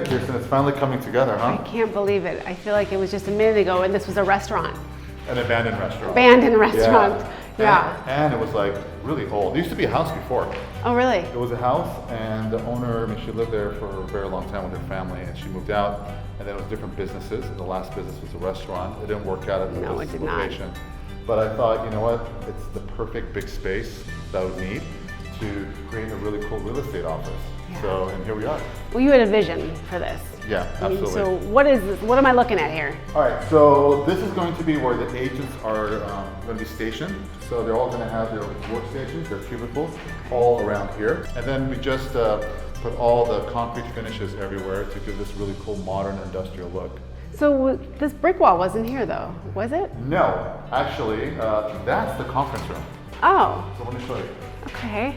yeah, Kirsten, it's finally coming together, huh? I can't believe it. I feel like it was just a minute ago and this was a restaurant. An abandoned restaurant. Abandoned restaurant. Yeah. And it was like really old. It used to be a house before. Oh, really? It was a house, and the owner, I mean, she lived there for a very long time with her family, and she moved out, and then it was different businesses. And the last business was a restaurant. It didn't work out at the location. But I thought, you know what? It's the perfect big space that I would need to create a really cool real estate office. Yeah. So, and here we are. Well, you had a vision for this. Yeah, absolutely. So what is this? What am I looking at here? All right, so this is going to be where the agents are going to be stationed. So they're all going to have their workstations, their cubicles, all around here. And then we just put all the concrete finishes everywhere to give this really cool modern industrial look. So this brick wall wasn't here though, was it? No, actually, that's the conference room. Oh. So let me show you. Okay.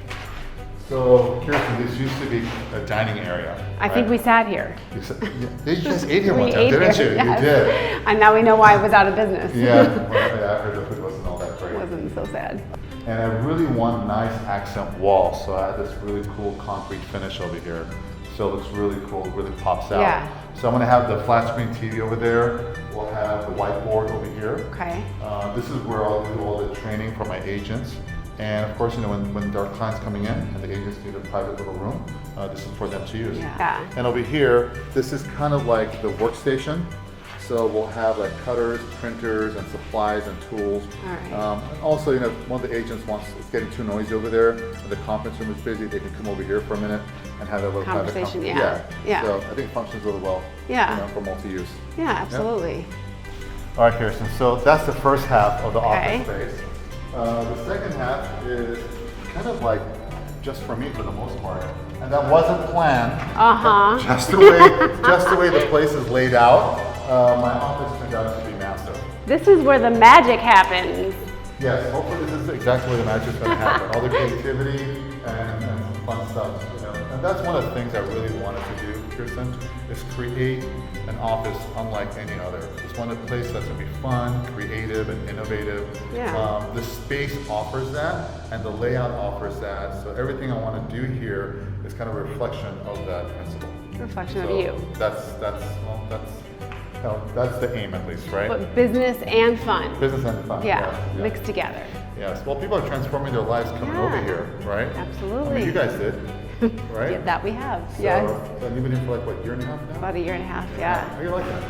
So, Kirsten, this used to be a dining area. I think we sat here. You just ate here one time, didn't you? Yes. You did. And now we know why it was out of business. Yeah, well, I heard the food wasn't all that great. It wasn't so sad. And I really want a nice accent wall, so I had this really cool concrete finish over here. So it looks really cool, really pops out. Yeah. So I'm gonna have the flat screen TV over there. We'll have the whiteboard over here. Okay. This is where I'll do all the training for my agents. And of course, you know, when our clients coming in and the agents need a private little room, this is for them to use. Yeah. And over here, this is kind of like the workstation. So we'll have like cutters, printers, and supplies and tools. All right. And also, you know, if one of the agents wants, it's getting too noisy over there, and the conference room is busy, they can come over here for a minute and have a little Conversation, private yeah. So I think it functions really well. Yeah. You know, for multi-use. Yeah, absolutely. All right, Kirsten. So that's the first half of the Okay. office space. The second half is kind of like just for me for the most part, and that wasn't planned. Uh-huh. Just the way the place is laid out, my office turned out to be massive. This is where the magic happens. Yes, hopefully this is exactly where the magic is going to happen. All the creativity and some fun stuff. You know? And that's one of the things I really wanted to do, Kirsten, is create an office unlike any other. Just want a place that's going to be fun, creative, and innovative. Yeah. The space offers that, and the layout offers that. So everything I want to do here is kind of a reflection of that principle. Reflection of you. That's the aim, at least, right? But business and fun. Business and fun. Yeah, mixed together. Yes. Well, people are transforming their lives coming over here, right? Absolutely. I mean, you guys did, right? Yeah, that we have. So, Yes. And you've been here for like what, year and a half now? About a year and a half. Yeah. How do you like it?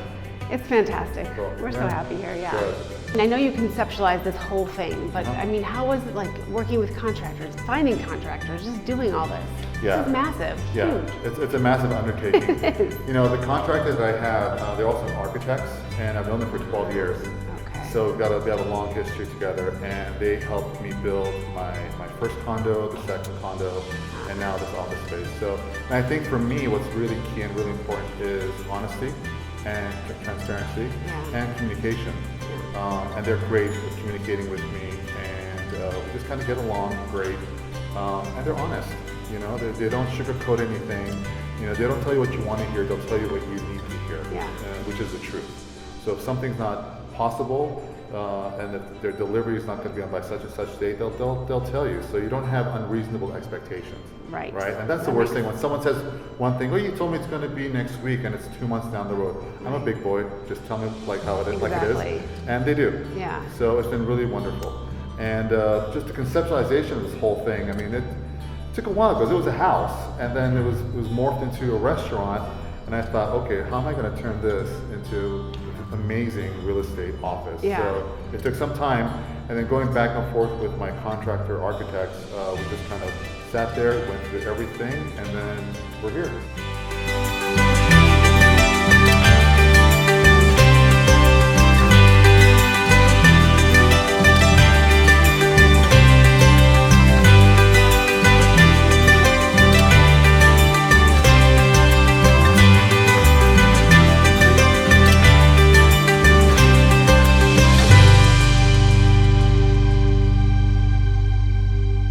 It's fantastic. Cool. We're so happy here. Yeah. Good. And I know you conceptualized this whole thing, but I mean, how was it like working with contractors, finding contractors, just doing all this? Yeah. This is massive. Yeah, Huge. it's a massive undertaking. It is. You know, the contractors I have, they're also architects, and I've known them for 12 years. Okay. So we have a long history together, and they helped me build my first condo, the second condo, and now this office space. So, and I think for me, what's really key and really important is honesty and transparency and communication. And they're great at communicating with me, and we just kind of get along great. And they're honest. You know, they don't sugarcoat anything. You know, they don't tell you what you want to hear. They'll tell you what you need to hear, which is the truth. So if something's not possible and that their delivery is not going to be on by such and such date, they'll tell you. So you don't have unreasonable expectations. Right. Right. And that's the worst thing when someone says one thing. Oh, you told me it's going to be next week, and it's 2 months down the road. I'm a big boy. Just tell me like how it is, like it is. And they do. Yeah. So it's been really wonderful. And just the conceptualization of this whole thing. I mean, it took a while because it was a house, and then it was morphed into a restaurant. And I thought, okay, how am I going to turn this into an amazing real estate office? Yeah. So it took some time, and then going back and forth with my contractor architects, we just kind of sat there, went through everything, and then we're here.